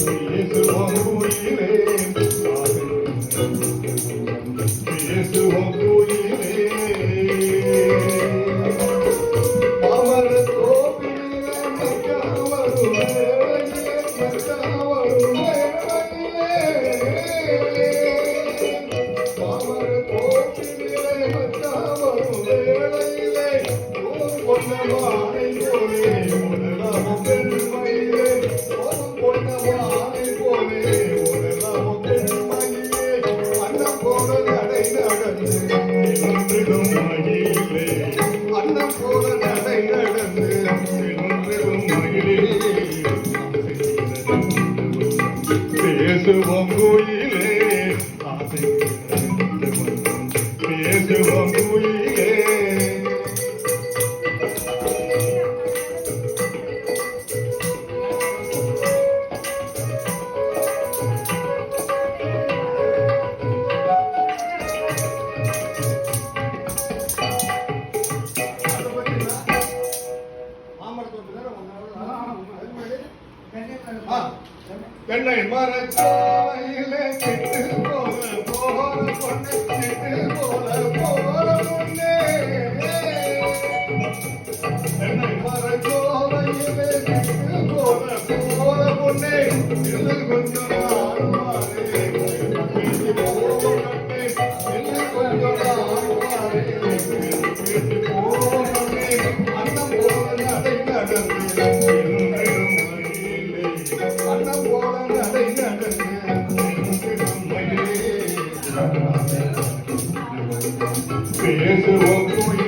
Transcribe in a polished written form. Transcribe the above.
பேசுவோம் குயிலே பேசுவோம் குயிலே மாமர கோவிலே மச்சாவரும் வேளையிலே மச்சாவரும் மாமர கோவிலே மச்சாவரும் வேளையிலே பொன்னவானை போலே உலகம் பெருமையிலே பொன்னவானை போலே உலகம் பெருமையிலே அன்னம் போல நடை நடந்து நின்றிடும் மயிலே அன்னம் போல நடை நடந்து நின்றிடும் மயிலே பேசுவோம் கோயிலே பேசுவோம் கோயிலே பெண்ணை மரச்சாலையிலே சிட்டு போல போற பொண்ணு சிட்டு போல போற பொண்ணே பெண்ணை மரச்சோலையிலே சிட்டு போல போற பொண்ணே இல்லை கொஞ்சம் ஆடுவாரே பேசி போகட்டே இல்லை கொஞ்சம் ஆடுவாரே பேசி போகட்டே அன்னம் போல நடை நடந்து அன்னம் போல நடை நடந்து பேசுவோம்